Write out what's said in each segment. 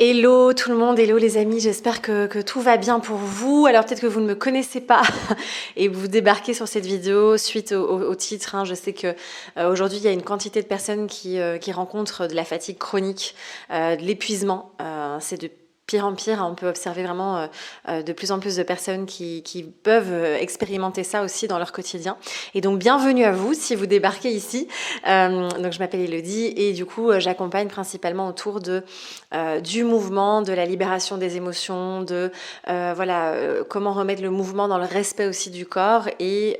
Hello tout le monde, hello les amis, j'espère que tout va bien pour vous. Alors peut-être que vous ne me connaissez pas et vous débarquez sur cette vidéo suite au titre. Je sais que aujourd'hui il y a une quantité de personnes qui rencontrent de la fatigue chronique, de l'épuisement. C'est de pire en pire, on peut observer vraiment de plus en plus de personnes qui peuvent expérimenter ça aussi dans leur quotidien. Et donc bienvenue à vous si vous débarquez ici. Donc je m'appelle Elodie et du coup j'accompagne principalement autour du mouvement, de la libération des émotions, de comment remettre le mouvement dans le respect aussi du corps et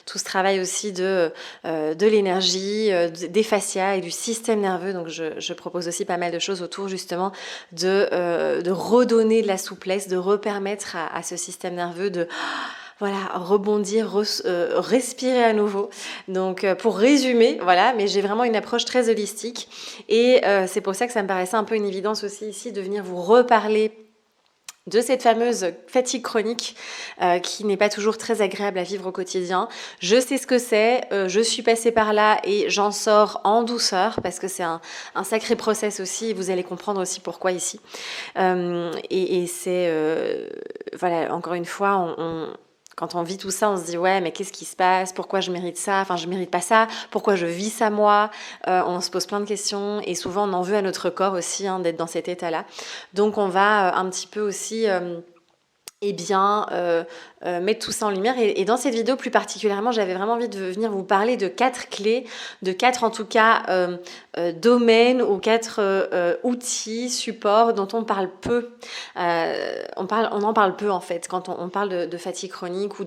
tout ce travail aussi de l'énergie, des fascias et du système nerveux. Donc je propose aussi pas mal de choses autour justement de redonner de la souplesse, de repermettre à ce système nerveux de rebondir, respirer à nouveau. Donc pour résumer, voilà, mais j'ai vraiment une approche très holistique et c'est pour ça que ça me paraissait un peu une évidence aussi ici de venir vous reparler de cette fameuse fatigue chronique qui n'est pas toujours très agréable à vivre au quotidien. Je sais ce que c'est, je suis passée par là et j'en sors en douceur parce que c'est un sacré process aussi et vous allez comprendre aussi pourquoi ici. Et c'est, encore une fois, quand on vit tout ça, on se dit ouais mais qu'est-ce qui se passe? Pourquoi je mérite ça? Enfin je mérite pas ça. Pourquoi je vis ça moi? On se pose plein de questions et souvent on en veut à notre corps aussi d'être dans cet état-là. Donc on va un petit peu aussi mettre tout ça en lumière et dans cette vidéo plus particulièrement j'avais vraiment envie de venir vous parler de 4 clés, de 4 en tout cas domaines ou 4 outils, supports dont on parle peu. On en parle peu en fait quand on parle de fatigue chronique ou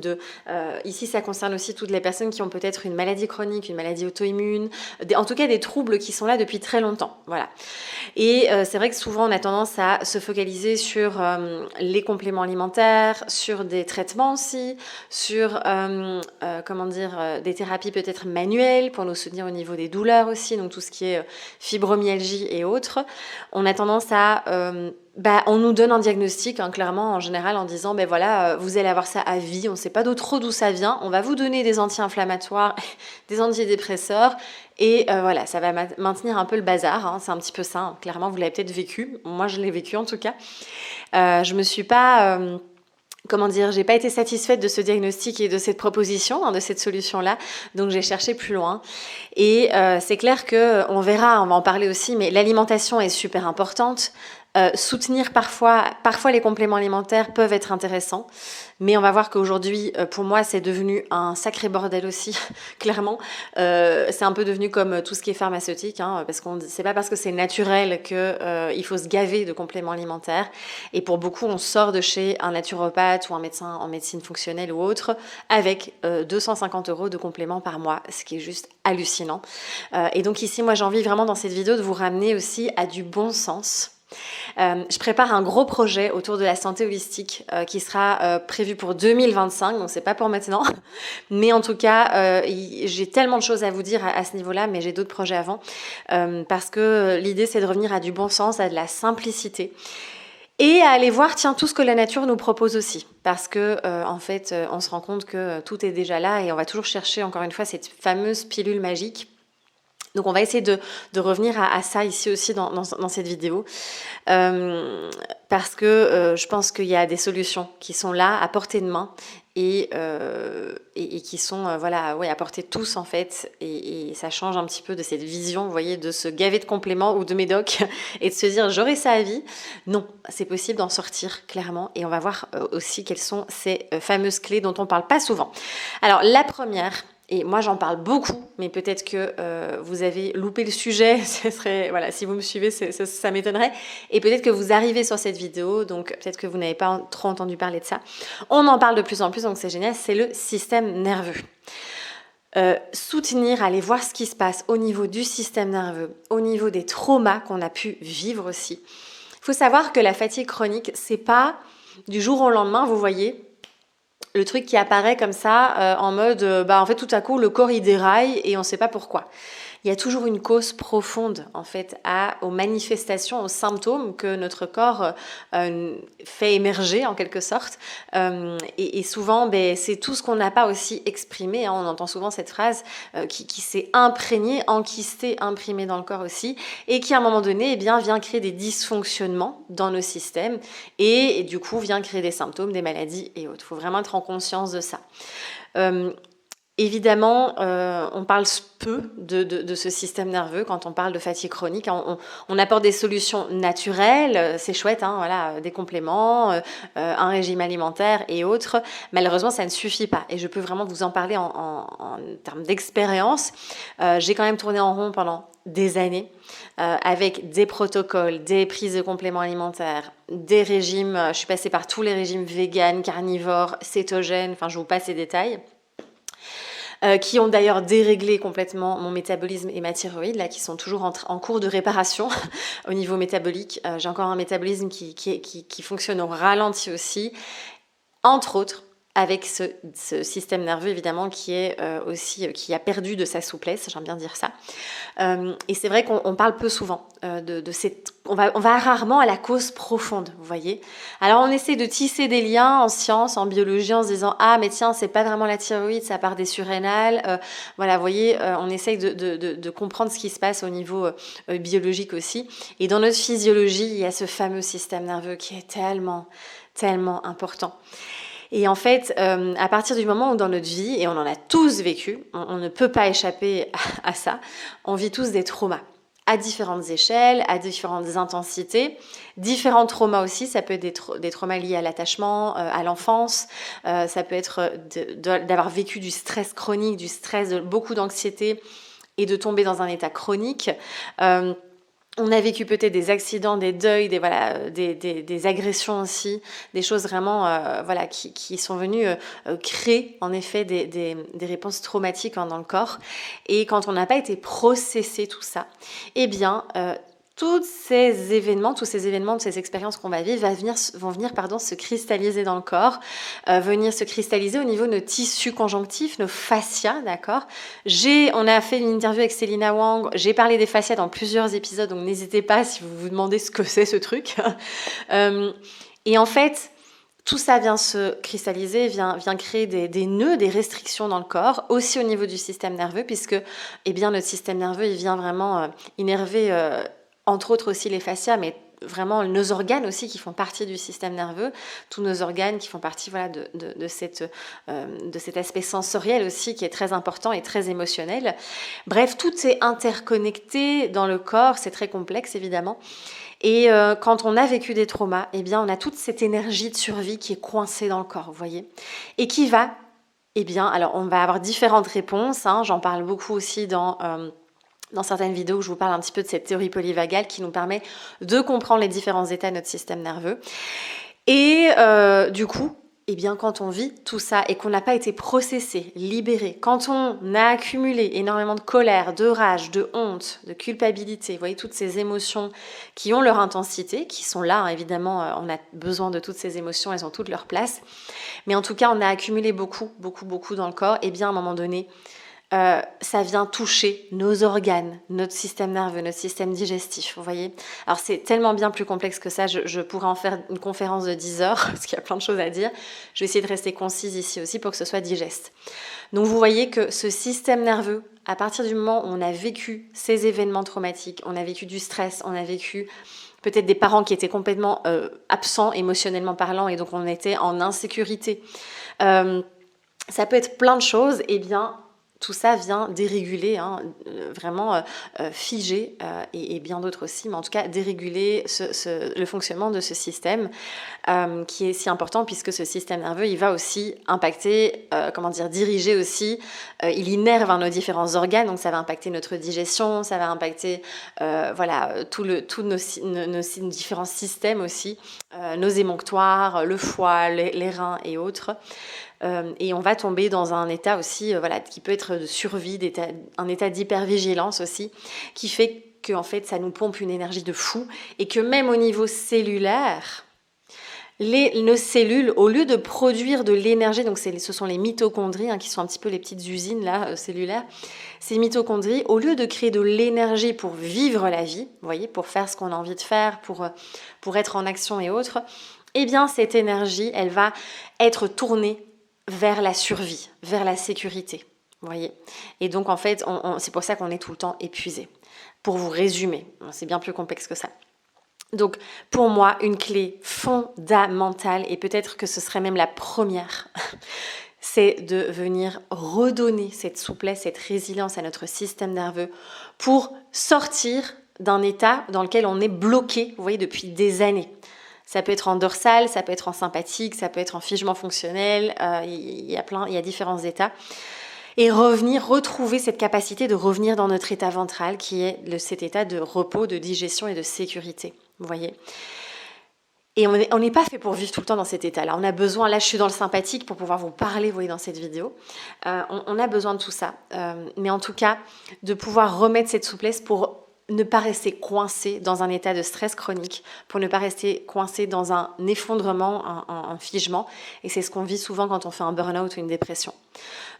ici ça concerne aussi toutes les personnes qui ont peut-être une maladie chronique, une maladie auto-immune, en tout cas des troubles qui sont là depuis très longtemps. Voilà. Et c'est vrai que souvent on a tendance à se focaliser sur les compléments alimentaires, sur des traitements aussi, sur des thérapies peut-être manuelles pour nous soutenir au niveau des douleurs aussi, donc tout ce qui est fibromyalgie et autres. On a tendance à on nous donne un diagnostic clairement en général en disant vous allez avoir ça à vie, on ne sait pas trop d'où ça vient, on va vous donner des anti-inflammatoires, des antidépresseurs et ça va maintenir un peu le bazar, c'est un petit peu ça, clairement vous l'avez peut-être vécu, moi je l'ai vécu en tout cas. Je me suis pas j'ai pas été satisfaite de ce diagnostic et de cette proposition, de cette solution-là, donc j'ai cherché plus loin. Et c'est clair que on verra, on va en parler aussi, mais l'alimentation est super importante. Soutenir parfois les compléments alimentaires peuvent être intéressants, mais on va voir qu'aujourd'hui, pour moi, c'est devenu un sacré bordel aussi, clairement. C'est un peu devenu comme tout ce qui est pharmaceutique, parce qu'on c'est pas parce que c'est naturel que il faut se gaver de compléments alimentaires. Et pour beaucoup, on sort de chez un naturopathe ou un médecin en médecine fonctionnelle ou autre avec 250 € de compléments par mois, ce qui est juste hallucinant. Et donc ici, moi, j'ai envie vraiment dans cette vidéo de vous ramener aussi à du bon sens. Je prépare un gros projet autour de la santé holistique qui sera prévu pour 2025, donc c'est pas pour maintenant, mais en tout cas j'ai tellement de choses à vous dire à ce niveau-là, mais j'ai d'autres projets avant parce que l'idée c'est de revenir à du bon sens, à de la simplicité et à aller voir tout ce que la nature nous propose aussi, parce que en fait on se rend compte que tout est déjà là et on va toujours chercher encore une fois cette fameuse pilule magique. Donc on va essayer de revenir à ça ici aussi dans cette vidéo parce que je pense qu'il y a des solutions qui sont là à portée de main et qui sont à portée de tous en fait et ça change un petit peu de cette vision, vous voyez, de se gaver de compléments ou de médocs et de se dire j'aurai ça à vie. Non, c'est possible d'en sortir clairement et on va voir aussi quelles sont ces fameuses clés dont on parle pas souvent. Alors la première, et moi j'en parle beaucoup, mais peut-être que vous avez loupé le sujet, ce serait, si vous me suivez, ça m'étonnerait. Et peut-être que vous arrivez sur cette vidéo, donc peut-être que vous n'avez pas trop entendu parler de ça. On en parle de plus en plus, donc c'est génial, c'est le système nerveux. Soutenir, aller voir ce qui se passe au niveau du système nerveux, au niveau des traumas qu'on a pu vivre aussi. Il faut savoir que la fatigue chronique, c'est pas du jour au lendemain, vous voyez, le truc qui apparaît comme ça, en mode, en fait, tout à coup, le corps, il déraille et on ne sait pas pourquoi. Il y a toujours une cause profonde, en fait, aux manifestations, aux symptômes que notre corps fait émerger, en quelque sorte. Et souvent, c'est tout ce qu'on n'a pas aussi exprimé. Hein, on entend souvent cette phrase qui s'est imprégnée, enquistée, imprimée dans le corps aussi, et qui, à un moment donné, vient créer des dysfonctionnements dans nos systèmes, et du coup, vient créer des symptômes, des maladies et autres. Il faut vraiment être en conscience de ça. Évidemment, on parle peu de ce système nerveux quand on parle de fatigue chronique. On apporte des solutions naturelles, c'est chouette, hein, voilà, des compléments, un régime alimentaire et autres. Malheureusement, ça ne suffit pas. Et je peux vraiment vous en parler en termes d'expérience. J'ai quand même tourné en rond pendant des années avec des protocoles, des prises de compléments alimentaires, des régimes. Je suis passée par tous les régimes véganes, carnivores, cétogènes, enfin je vous passe les détails. Qui ont d'ailleurs déréglé complètement mon métabolisme et ma thyroïde, là, qui sont toujours en cours de réparation au niveau métabolique. J'ai encore un métabolisme qui fonctionne au ralenti aussi, entre autres avec ce système nerveux évidemment qui est qui a perdu de sa souplesse, j'aime bien dire ça. Et c'est vrai qu'on parle peu souvent de cette... On va rarement à la cause profonde, vous voyez. Alors on essaie de tisser des liens en science, en biologie, en se disant ah mais tiens c'est pas vraiment la thyroïde, ça part des surrénales. Voilà, vous voyez, on essaye de comprendre ce qui se passe au niveau biologique aussi. Et dans notre physiologie, il y a ce fameux système nerveux qui est tellement important. Et en fait, à partir du moment où dans notre vie, et on en a tous vécu, on ne peut pas échapper à ça, on vit tous des traumas à différentes échelles, à différentes intensités, différents traumas aussi, ça peut être des traumas liés à l'attachement, à l'enfance, ça peut être d'avoir vécu du stress chronique, du stress, beaucoup d'anxiété et de tomber dans un état chronique. On a vécu peut-être des accidents, des deuils, des agressions aussi, des choses vraiment qui sont venues créer en effet des réponses traumatiques dans le corps. Et quand on n'a pas été processé tout ça, tous ces événements, toutes ces expériences qu'on va vivre vont venir se cristalliser dans le corps, venir se cristalliser au niveau de nos tissus conjonctifs, nos fascias, d'accord. On a fait une interview avec Célina Wang, j'ai parlé des fascias dans plusieurs épisodes, donc n'hésitez pas si vous vous demandez ce que c'est ce truc. Et en fait, tout ça vient se cristalliser, vient créer des nœuds, des restrictions dans le corps, aussi au niveau du système nerveux, puisque notre système nerveux, il vient vraiment innerver... entre autres aussi les fascias, mais vraiment nos organes aussi qui font partie du système nerveux, tous nos organes qui font partie de cet aspect sensoriel aussi qui est très important et très émotionnel. Bref, tout est interconnecté dans le corps, c'est très complexe évidemment. Et quand on a vécu des traumas, on a toute cette énergie de survie qui est coincée dans le corps, vous voyez, et qui va, alors on va avoir différentes réponses, hein, j'en parle beaucoup aussi dans certaines vidéos où je vous parle un petit peu de cette théorie polyvagale qui nous permet de comprendre les différents états de notre système nerveux. Et du coup, quand on vit tout ça et qu'on n'a pas été processé, libéré, quand on a accumulé énormément de colère, de rage, de honte, de culpabilité, vous voyez toutes ces émotions qui ont leur intensité, qui sont là, hein, évidemment, on a besoin de toutes ces émotions, elles ont toute leur place. Mais en tout cas, on a accumulé beaucoup dans le corps, à un moment donné, ça vient toucher nos organes, notre système nerveux, notre système digestif, vous voyez. Alors c'est tellement bien plus complexe que ça, je pourrais en faire une conférence de 10 heures, parce qu'il y a plein de choses à dire. Je vais essayer de rester concise ici aussi pour que ce soit digeste. Donc vous voyez que ce système nerveux, à partir du moment où on a vécu ces événements traumatiques, on a vécu du stress, on a vécu peut-être des parents qui étaient complètement absents émotionnellement parlant, et donc on était en insécurité. Ça peut être plein de choses, tout ça vient déréguler, hein, vraiment figer, et bien d'autres aussi, mais en tout cas déréguler le fonctionnement de ce système qui est si important puisque ce système nerveux, il va aussi impacter, diriger aussi, il innerve nos différents organes, donc ça va impacter notre digestion, ça va impacter tous nos différents systèmes aussi, nos émonctoires, le foie, les reins et autres. Et on va tomber dans un état aussi qui peut être de survie, un état d'hypervigilance aussi, qui fait que en fait, ça nous pompe une énergie de fou et que même au niveau cellulaire, nos cellules, au lieu de produire de l'énergie, donc ce sont les mitochondries qui sont un petit peu les petites usines là, cellulaires, ces mitochondries, au lieu de créer de l'énergie pour vivre la vie, vous voyez, pour faire ce qu'on a envie de faire, pour être en action et autres, eh bien cette énergie, elle va être tournée vers la survie, vers la sécurité, vous voyez. Et donc en fait, c'est pour ça qu'on est tout le temps épuisé. Pour vous résumer, c'est bien plus complexe que ça. Donc, pour moi, une clé fondamentale, et peut-être que ce serait même la première, c'est de venir redonner cette souplesse, cette résilience à notre système nerveux pour sortir d'un état dans lequel on est bloqué, vous voyez, depuis des années. Ça peut être en dorsal, ça peut être en sympathique, ça peut être en figement fonctionnel, il y a différents états. Et retrouver cette capacité de revenir dans notre état ventral qui est cet état de repos, de digestion et de sécurité. Vous voyez ? Et on n'est pas fait pour vivre tout le temps dans cet état-là. On a besoin, là je suis dans le sympathique pour pouvoir vous parler, vous voyez, dans cette vidéo. On a besoin de tout ça. Mais en tout cas, de pouvoir remettre cette souplesse pour ne pas rester coincé dans un état de stress chronique, pour ne pas rester coincé dans un effondrement, un figement. Et c'est ce qu'on vit souvent quand on fait un burn-out ou une dépression.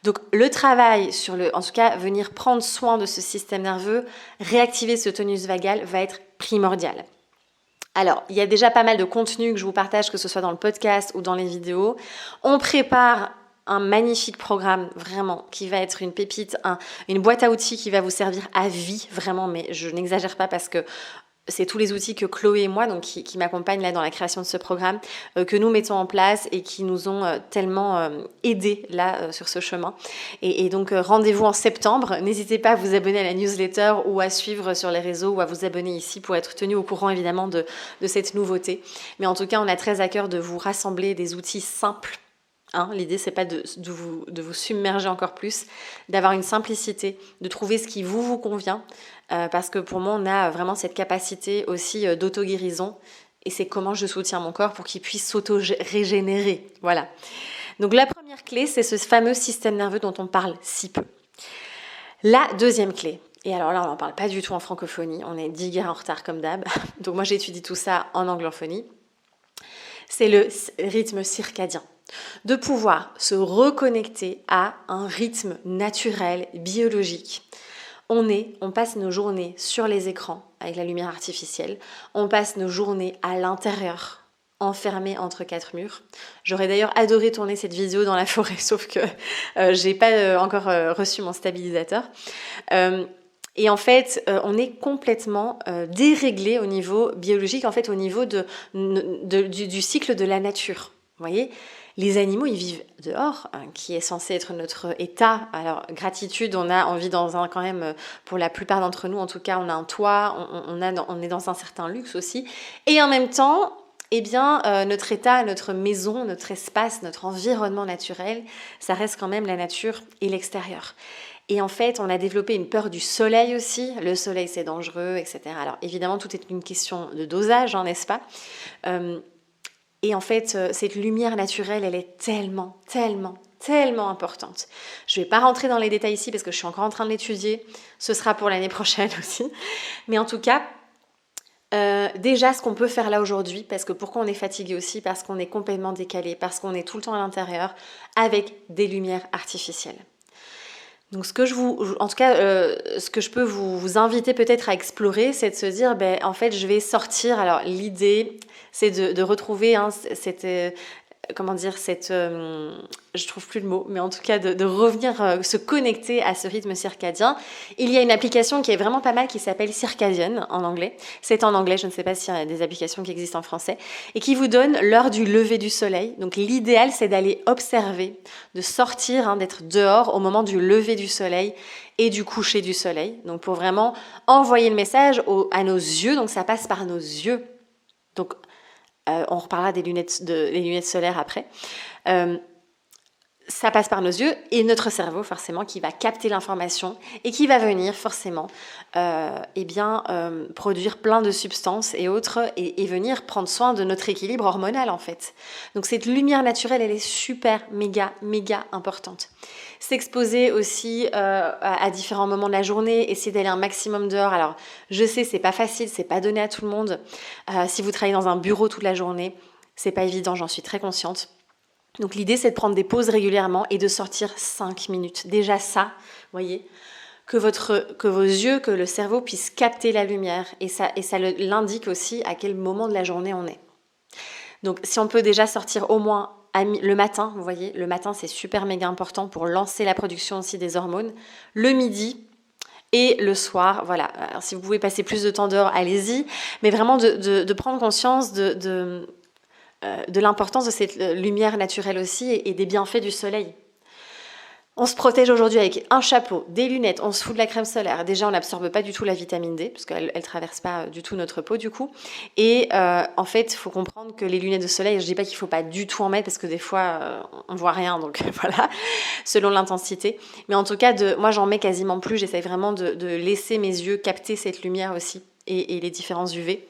Donc le travail en tout cas, venir prendre soin de ce système nerveux, réactiver ce tonus vagal va être primordial. Alors, il y a déjà pas mal de contenu que je vous partage, que ce soit dans le podcast ou dans les vidéos. On prépare un magnifique programme, vraiment, qui va être une pépite, une boîte à outils qui va vous servir à vie, vraiment, mais je n'exagère pas parce que c'est tous les outils que Chloé et moi, donc qui m'accompagnent là dans la création de ce programme, que nous mettons en place et qui nous ont tellement aidés là sur ce chemin. Et donc rendez-vous en septembre. N'hésitez pas à vous abonner à la newsletter ou à suivre sur les réseaux ou à vous abonner ici pour être tenu au courant évidemment de cette nouveauté. Mais en tout cas, on a très à cœur de vous rassembler des outils simples. L'idée, c'est pas de vous submerger encore plus, d'avoir une simplicité, de trouver ce qui vous convient, parce que pour moi, on a vraiment cette capacité aussi d'auto-guérison, et c'est comment je soutiens mon corps pour qu'il puisse s'auto-régénérer. Voilà. Donc la première clé, c'est ce fameux système nerveux dont on parle si peu. La deuxième clé, et alors là, on n'en parle pas du tout en francophonie, on est 10 guerres en retard comme d'hab, donc moi j'étudie tout ça en anglophonie, c'est le rythme circadien. De pouvoir se reconnecter à un rythme naturel, biologique. On passe nos journées sur les écrans avec la lumière artificielle, on passe nos journées à l'intérieur, enfermés entre quatre murs. J'aurais d'ailleurs adoré tourner cette vidéo dans la forêt, sauf que j'ai pas encore reçu mon stabilisateur. Et en fait, on est complètement déréglé au niveau biologique, en fait au niveau du cycle de la nature. Vous voyez ? Les animaux, ils vivent dehors, qui est censé être notre état. Alors, gratitude, on vit quand même, pour la plupart d'entre nous, en tout cas, on a un toit, on est dans un certain luxe aussi. Et en même temps, eh bien, notre état, notre maison, notre espace, notre environnement naturel, ça reste quand même la nature et l'extérieur. Et en fait, on a développé une peur du soleil aussi. Le soleil, c'est dangereux, etc. Alors, évidemment, tout est une question de dosage, n'est-ce pas ? Et en fait, cette lumière naturelle, elle est tellement, tellement, tellement importante. Je ne vais pas rentrer dans les détails ici parce que je suis encore en train de l'étudier. Ce sera pour l'année prochaine aussi. Mais en tout cas, déjà ce qu'on peut faire là aujourd'hui, parce que pourquoi on est fatigué aussi, parce qu'on est complètement décalé, parce qu'on est tout le temps à l'intérieur avec des lumières artificielles. Donc ce que je peux vous inviter peut-être à explorer, c'est de se dire, en fait, je vais sortir. Alors l'idée, c'est de retrouver je trouve plus le mot, mais en tout cas de revenir se connecter à ce rythme circadien. Il y a une application qui est vraiment pas mal qui s'appelle Circadian en anglais. C'est en anglais, je ne sais pas s'il y a des applications qui existent en français, et qui vous donne l'heure du lever du soleil. Donc l'idéal, c'est d'aller observer, de sortir, d'être dehors au moment du lever du soleil et du coucher du soleil. Donc pour vraiment envoyer le message à nos yeux, donc ça passe par nos yeux. Donc on reparlera des lunettes solaires après. Ça passe par nos yeux et notre cerveau forcément qui va capter l'information et qui va venir forcément produire plein de substances et autres et venir prendre soin de notre équilibre hormonal en fait. Donc cette lumière naturelle, elle est super, méga, méga importante. S'exposer aussi à différents moments de la journée, essayer d'aller un maximum dehors. Alors je sais, c'est pas facile, c'est pas donné à tout le monde. Si vous travaillez dans un bureau toute la journée, C'est pas évident, j'en suis très consciente. Donc l'idée, c'est de prendre des pauses régulièrement et de sortir 5 minutes. Déjà ça, vous voyez, que vos yeux, que le cerveau puisse capter la lumière. Et ça l'indique aussi à quel moment de la journée on est. Donc si on peut déjà sortir au moins le matin, vous voyez, le matin c'est super méga important pour lancer la production aussi des hormones. Le midi et le soir, voilà. Alors, si vous pouvez passer plus de temps dehors, allez-y. Mais vraiment de prendre conscience de l'importance de cette lumière naturelle aussi et des bienfaits du soleil. On se protège aujourd'hui avec un chapeau, des lunettes, on se fout de la crème solaire. Déjà, on n'absorbe pas du tout la vitamine D, parce qu'elle ne traverse pas du tout notre peau, du coup. Et en fait, il faut comprendre que les lunettes de soleil, je ne dis pas qu'il ne faut pas du tout en mettre, parce que des fois, on ne voit rien, donc voilà, selon l'intensité. Mais en tout cas, moi, j'en mets quasiment plus. J'essaye vraiment de laisser mes yeux capter cette lumière aussi, et les différences UV.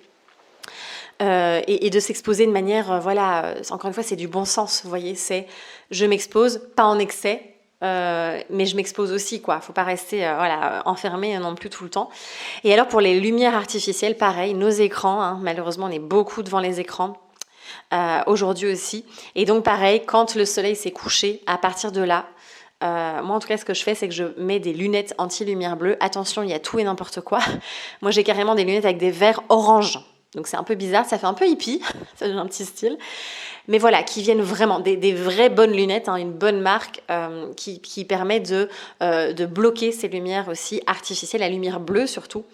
Et de s'exposer de manière, voilà, encore une fois, c'est du bon sens, vous voyez, c'est je m'expose, pas en excès, mais je m'expose aussi, quoi. Faut pas rester enfermé non plus tout le temps. Et alors pour les lumières artificielles, pareil, nos écrans, hein, malheureusement on est beaucoup devant les écrans aujourd'hui aussi. Et donc pareil, quand le soleil s'est couché, à partir de là, moi en tout cas ce que je fais c'est que je mets des lunettes anti-lumière bleue. Attention, il y a tout et n'importe quoi. Moi j'ai carrément des lunettes avec des verres orange. Donc c'est un peu bizarre, ça fait un peu hippie, ça donne un petit style. Mais voilà, qui viennent vraiment, des vraies bonnes lunettes, hein, une bonne marque qui permet de bloquer ces lumières aussi artificielles, la lumière bleue surtout,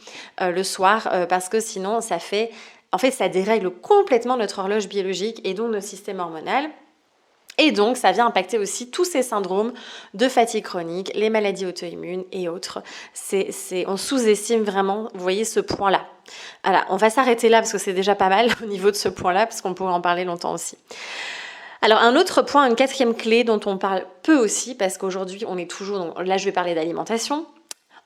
le soir, parce que sinon ça dérègle complètement notre horloge biologique et donc notre système hormonal. Et donc, ça vient impacter aussi tous ces syndromes de fatigue chronique, les maladies auto-immunes et autres. On sous-estime vraiment, vous voyez, ce point-là. Voilà, on va s'arrêter là parce que c'est déjà pas mal au niveau de ce point-là, parce qu'on pourrait en parler longtemps aussi. Alors, un autre point, une quatrième clé dont on parle peu aussi, parce qu'aujourd'hui, on est toujours... Donc, là, je vais parler d'alimentation.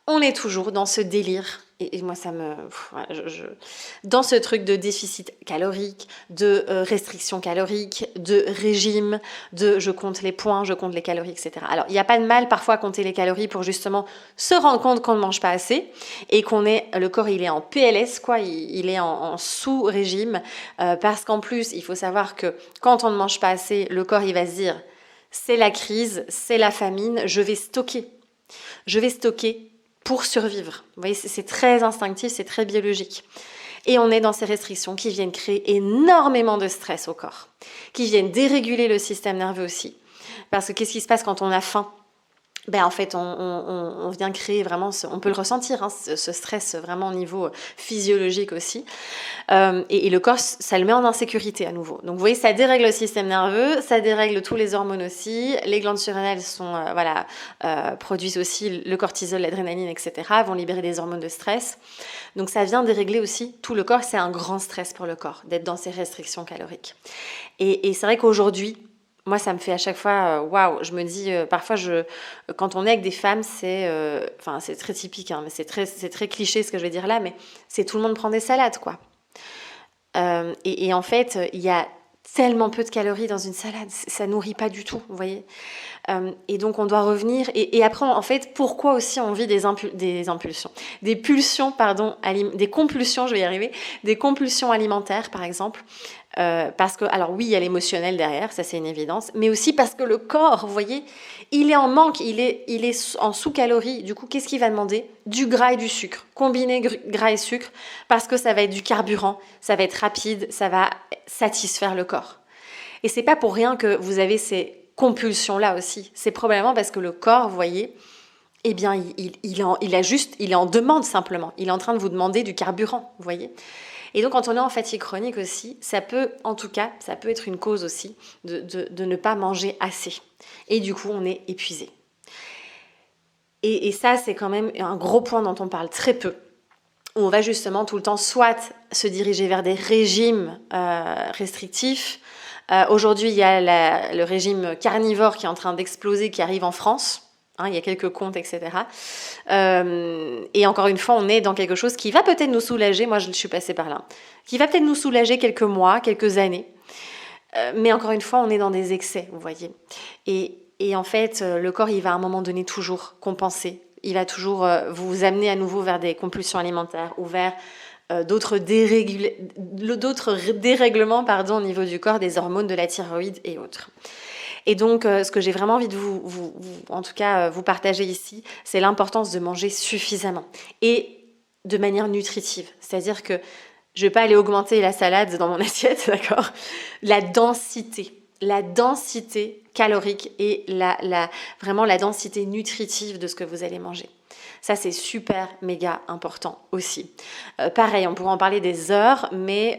On est toujours dans ce délire, et moi ça me... dans ce truc de déficit calorique, de restriction calorique, de régime, de je compte les points, je compte les calories, etc. Alors, il n'y a pas de mal parfois à compter les calories pour justement se rendre compte qu'on ne mange pas assez et le corps il est en PLS, quoi, il est en sous-régime, parce qu'en plus, il faut savoir que quand on ne mange pas assez, le corps il va se dire c'est la crise, c'est la famine, je vais stocker pour survivre. Vous voyez, c'est très instinctif, c'est très biologique. Et on est dans ces restrictions qui viennent créer énormément de stress au corps, qui viennent déréguler le système nerveux aussi. Parce que qu'est-ce qui se passe quand on a faim ? En fait, on vient créer vraiment, on peut le ressentir, hein, ce stress vraiment au niveau physiologique aussi. Et le corps, ça le met en insécurité à nouveau. Donc vous voyez, ça dérègle le système nerveux, ça dérègle tous les hormones aussi. Les glandes surrénales produisent aussi le cortisol, l'adrénaline, etc. Vont libérer des hormones de stress. Donc ça vient dérégler aussi tout le corps. C'est un grand stress pour le corps d'être dans ces restrictions caloriques. Et c'est vrai qu'aujourd'hui, moi, ça me fait à chaque fois, waouh, je me dis, parfois, quand on est avec des femmes, c'est très typique, hein, mais c'est très cliché ce que je vais dire là, mais c'est tout le monde prend des salades, quoi. Et en fait, il y a tellement peu de calories dans une salade, ça nourrit pas du tout, vous voyez. Et donc, on doit revenir. Et après, en fait, pourquoi aussi on vit des compulsions, je vais y arriver, des compulsions alimentaires, par exemple. Parce que, alors oui, il y a l'émotionnel derrière, ça c'est une évidence, mais aussi parce que le corps, vous voyez, il est en manque, il est en sous-calories. Du coup, qu'est-ce qu'il va demander ? Du gras et du sucre. Combiner gras et sucre, parce que ça va être du carburant, ça va être rapide, ça va satisfaire le corps. Et c'est pas pour rien que vous avez ces compulsions-là aussi. C'est probablement parce que le corps, vous voyez, eh bien, il est en demande simplement. Il est en train de vous demander du carburant, vous voyez. Et donc, quand on est en fatigue chronique aussi, ça peut être une cause aussi de ne pas manger assez. Et du coup, on est épuisé. Et ça, c'est quand même un gros point dont on parle très peu. On va justement tout le temps soit se diriger vers des régimes restrictifs. Aujourd'hui, il y a le régime carnivore qui est en train d'exploser, qui arrive en France. Il y a quelques comptes, etc. Et encore une fois, on est dans quelque chose qui va peut-être nous soulager. Moi, je suis passée par là. Qui va peut-être nous soulager quelques mois, quelques années. Mais encore une fois, on est dans des excès, vous voyez. Et en fait, le corps, il va à un moment donné toujours compenser. Il va toujours vous amener à nouveau vers des compulsions alimentaires ou vers d'autres dérèglements au niveau du corps, des hormones, de la thyroïde et autres. Et donc, ce que j'ai vraiment envie de vous partager ici, c'est l'importance de manger suffisamment et de manière nutritive. C'est-à-dire que je ne vais pas aller augmenter la salade dans mon assiette, d'accord ? La densité calorique et vraiment la densité nutritive de ce que vous allez manger. Ça, c'est super, méga important aussi. Pareil, on pourrait en parler des heures, mais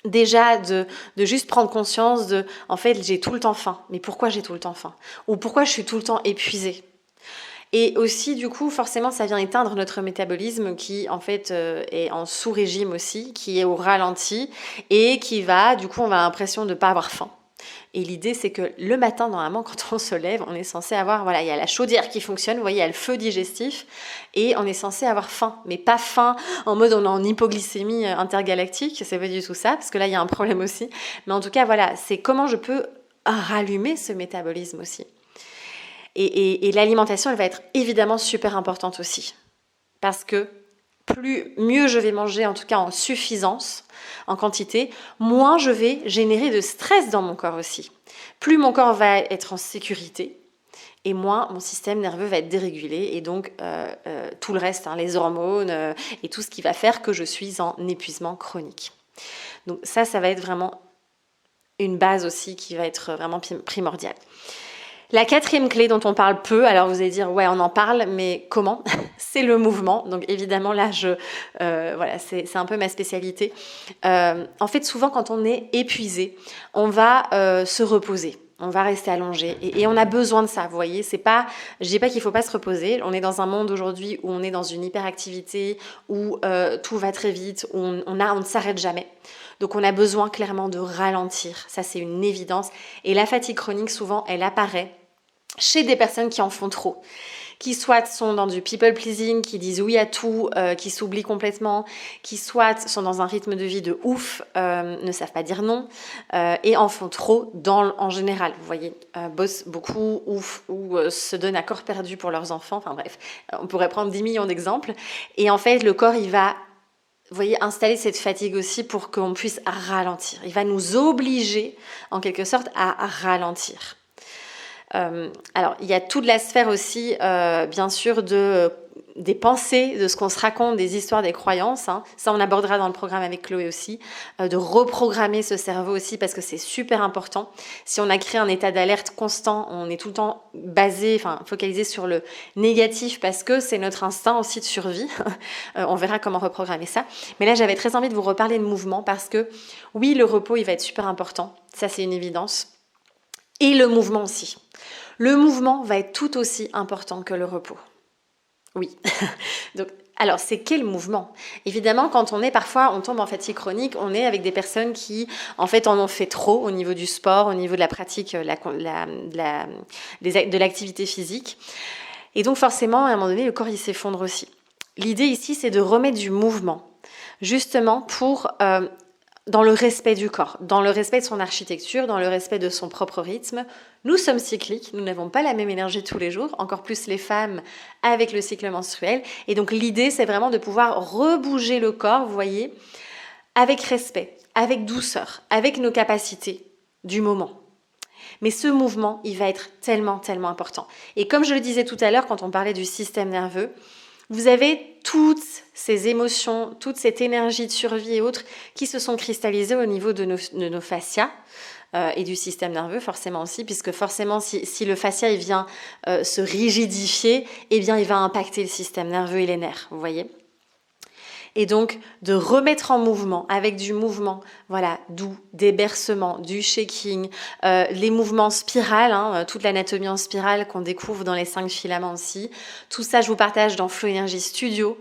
déjà de juste prendre conscience de, en fait, j'ai tout le temps faim. Mais pourquoi j'ai tout le temps faim ? Ou pourquoi je suis tout le temps épuisée ? Et aussi, du coup, forcément, ça vient éteindre notre métabolisme qui, en fait, est en sous-régime aussi, qui est au ralenti et qui va, du coup, on a l'impression de ne pas avoir faim. Et l'idée, c'est que le matin, normalement, quand on se lève, on est censé avoir, voilà, il y a la chaudière qui fonctionne, vous voyez, il y a le feu digestif, et on est censé avoir faim, mais pas faim en mode on est en hypoglycémie intergalactique, c'est pas du tout ça, parce que là, il y a un problème aussi. Mais en tout cas, voilà, c'est comment je peux rallumer ce métabolisme aussi. Et l'alimentation, elle va être évidemment super importante aussi. Parce que mieux je vais manger, en tout cas en suffisance, en quantité, moins je vais générer de stress dans mon corps aussi. Plus mon corps va être en sécurité, et moins mon système nerveux va être dérégulé. Et donc, tout le reste, les hormones et tout ce qui va faire que je suis en épuisement chronique. Donc ça va être vraiment une base aussi qui va être vraiment primordiale. La 4e clé dont on parle peu, alors vous allez dire, ouais, on en parle, mais comment ? C'est le mouvement. Donc évidemment, là, c'est un peu ma spécialité. En fait, souvent, quand on est épuisé, on va se reposer. On va rester allongé et on a besoin de ça, vous voyez. Je dis pas qu'il ne faut pas se reposer. On est dans un monde aujourd'hui où on est dans une hyperactivité, où tout va très vite, où on ne s'arrête jamais. Donc on a besoin clairement de ralentir. Ça, c'est une évidence. Et la fatigue chronique, souvent, elle apparaît chez des personnes qui en font trop, qui soit sont dans du people pleasing, qui disent oui à tout, qui s'oublient complètement, qui soit sont dans un rythme de vie de ouf, ne savent pas dire non, et en font trop en général. Vous voyez, bossent beaucoup ou se donnent à corps perdu pour leurs enfants. Enfin bref, on pourrait prendre 10 millions d'exemples. Et en fait, le corps, il va, vous voyez, installer cette fatigue aussi pour qu'on puisse ralentir. Il va nous obliger, en quelque sorte, à ralentir. Alors, il y a toute la sphère aussi, bien sûr, des pensées, de ce qu'on se raconte, des histoires, des croyances. Ça, on abordera dans le programme avec Chloé aussi. De reprogrammer ce cerveau aussi, parce que c'est super important. Si on a créé un état d'alerte constant, on est tout le temps focalisé sur le négatif, parce que c'est notre instinct aussi de survie. On verra comment reprogrammer ça. Mais là, j'avais très envie de vous reparler de mouvement, parce que oui, le repos, il va être super important. Ça, c'est une évidence. Et le mouvement aussi. Le mouvement va être tout aussi important que le repos. Oui. Donc, alors, c'est quel mouvement ? Évidemment, quand on tombe en fatigue chronique, on est avec des personnes qui, en fait, en ont fait trop au niveau du sport, au niveau de la pratique, de l'activité physique. Et donc, forcément, à un moment donné, le corps, il s'effondre aussi. L'idée ici, c'est de remettre du mouvement, justement pour... dans le respect du corps, dans le respect de son architecture, dans le respect de son propre rythme. Nous sommes cycliques, nous n'avons pas la même énergie tous les jours, encore plus les femmes avec le cycle menstruel. Et donc l'idée, c'est vraiment de pouvoir rebouger le corps, vous voyez, avec respect, avec douceur, avec nos capacités du moment. Mais ce mouvement, il va être tellement, tellement important. Et comme je le disais tout à l'heure, quand on parlait du système nerveux, vous avez toutes ces émotions, toute cette énergie de survie et autres qui se sont cristallisées au niveau de nos fascias et du système nerveux forcément aussi, puisque forcément si le fascia il vient se rigidifier, eh bien il va impacter le système nerveux et les nerfs, vous voyez. Et donc de remettre en mouvement, avec du mouvement, voilà, doux, des bercements, du shaking, les mouvements spirales, toute l'anatomie en spirale qu'on découvre dans les 5 filaments aussi. Tout ça, je vous partage dans Flow Energy Studio,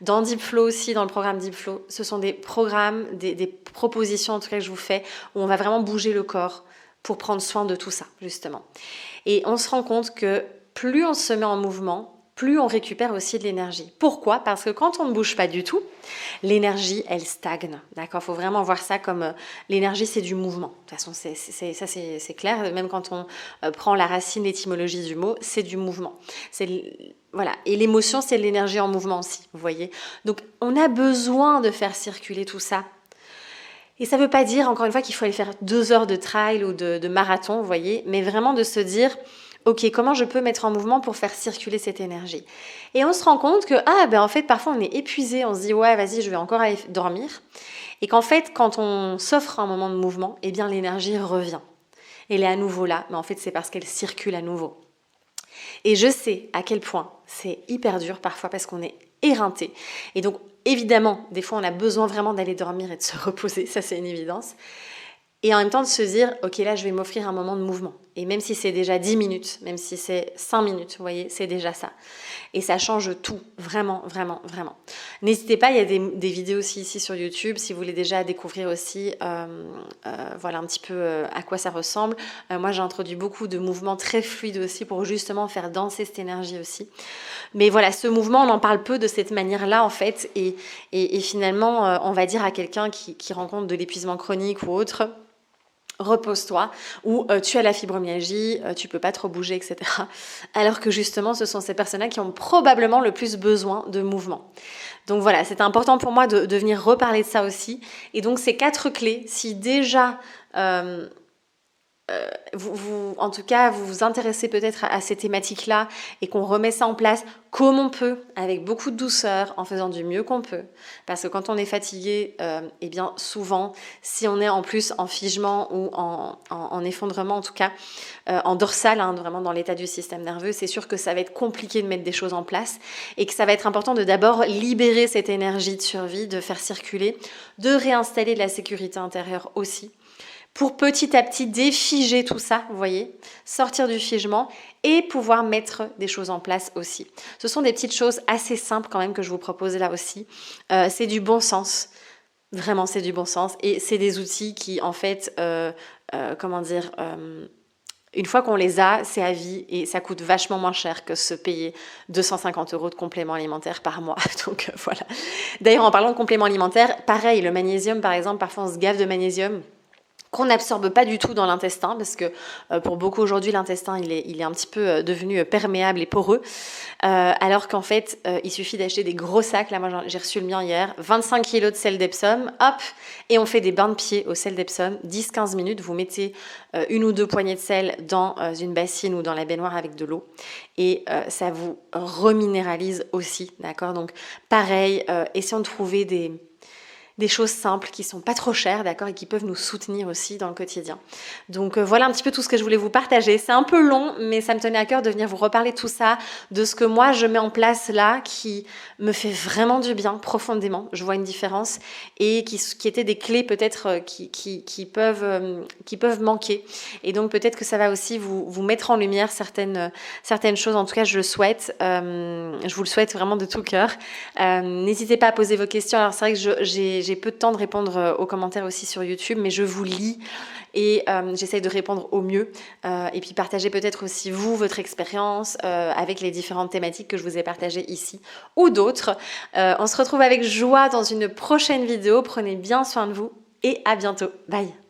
dans Deep Flow aussi, dans le programme Deep Flow. Ce sont des programmes, des propositions en tout cas que je vous fais, où on va vraiment bouger le corps pour prendre soin de tout ça, justement. Et on se rend compte que plus on se met en mouvement, plus on récupère aussi de l'énergie. Pourquoi? Parce que quand on ne bouge pas du tout, l'énergie, elle stagne. D'accord? Il faut vraiment voir ça comme l'énergie, c'est du mouvement. De toute façon, c'est clair. Même quand on prend la racine, l'étymologie du mot, c'est du mouvement. Voilà. Et l'émotion, c'est l'énergie en mouvement aussi, vous voyez. Donc, on a besoin de faire circuler tout ça. Et ça ne veut pas dire, encore une fois, qu'il faut aller faire 2 heures de trail ou de marathon, vous voyez, mais vraiment de se dire, ok, comment je peux mettre en mouvement pour faire circuler cette énergie? Et on se rend compte que, en fait, parfois on est épuisé, on se dit, ouais, vas-y, je vais encore aller dormir. Et qu'en fait, quand on s'offre un moment de mouvement, eh bien, l'énergie revient. Elle est à nouveau là, mais en fait, c'est parce qu'elle circule à nouveau. Et je sais à quel point c'est hyper dur parfois parce qu'on est éreinté. Et donc, évidemment, des fois, on a besoin vraiment d'aller dormir et de se reposer, ça c'est une évidence. Et en même temps de se dire, ok, là, je vais m'offrir un moment de mouvement. Et même si c'est déjà 10 minutes, même si c'est 5 minutes, vous voyez, c'est déjà ça. Et ça change tout, vraiment, vraiment, vraiment. N'hésitez pas, il y a des vidéos aussi ici sur YouTube, si vous voulez déjà découvrir aussi, voilà un petit peu à quoi ça ressemble. Moi, j'ai introduit beaucoup de mouvements très fluides aussi pour justement faire danser cette énergie aussi. Mais voilà, ce mouvement, on en parle peu de cette manière-là, en fait. Et finalement, on va dire à quelqu'un qui rencontre de l'épuisement chronique ou autre, repose-toi, ou tu as la fibromyalgie, tu peux pas trop bouger, etc. Alors que justement, ce sont ces personnes-là qui ont probablement le plus besoin de mouvement. Donc voilà, c'est important pour moi de venir reparler de ça aussi. Et donc ces 4 clés, si déjà en tout cas, vous vous intéressez peut-être à ces thématiques-là et qu'on remet ça en place comme on peut, avec beaucoup de douceur, en faisant du mieux qu'on peut. Parce que quand on est fatigué, eh bien souvent, si on est en plus en figement ou en effondrement, en tout cas, en dorsale, vraiment dans l'état du système nerveux, c'est sûr que ça va être compliqué de mettre des choses en place et que ça va être important de d'abord libérer cette énergie de survie, de faire circuler, de réinstaller de la sécurité intérieure aussi, pour petit à petit défiger tout ça, vous voyez, sortir du figement et pouvoir mettre des choses en place aussi. Ce sont des petites choses assez simples quand même que je vous propose là aussi. C'est du bon sens, vraiment c'est du bon sens et c'est des outils qui en fait, une fois qu'on les a, c'est à vie et ça coûte vachement moins cher que se payer 250 € de compléments alimentaires par mois. Donc voilà. D'ailleurs, en parlant de compléments alimentaires, pareil, le magnésium par exemple, parfois on se gave de magnésium qu'on n'absorbe pas du tout dans l'intestin parce que pour beaucoup aujourd'hui l'intestin il est un petit peu devenu perméable et poreux alors qu'en fait il suffit d'acheter des gros sacs. Là moi j'ai reçu le mien hier, 25 kg de sel d'Epsom, hop, et on fait des bains de pied au sel d'Epsom, 10-15 minutes, vous mettez 1 ou 2 poignées de sel dans une bassine ou dans la baignoire avec de l'eau et ça vous reminéralise aussi, d'accord? Donc pareil, essayons de trouver des choses simples qui sont pas trop chères, d'accord, et qui peuvent nous soutenir aussi dans le quotidien. Donc voilà un petit peu tout ce que je voulais vous partager. C'est un peu long, mais ça me tenait à cœur de venir vous reparler de tout ça, de ce que moi je mets en place là, qui me fait vraiment du bien profondément. Je vois une différence et qui étaient des clés peut-être qui peuvent manquer. Et donc peut-être que ça va aussi vous mettre en lumière certaines choses. En tout cas, je le souhaite. Je vous le souhaite vraiment de tout cœur. N'hésitez pas à poser vos questions. Alors c'est vrai que j'ai peu de temps de répondre aux commentaires aussi sur YouTube, mais je vous lis et j'essaye de répondre au mieux et puis partager peut-être aussi vous, votre expérience avec les différentes thématiques que je vous ai partagées ici ou d'autres. On se retrouve avec joie dans une prochaine vidéo. Prenez bien soin de vous et à bientôt. Bye!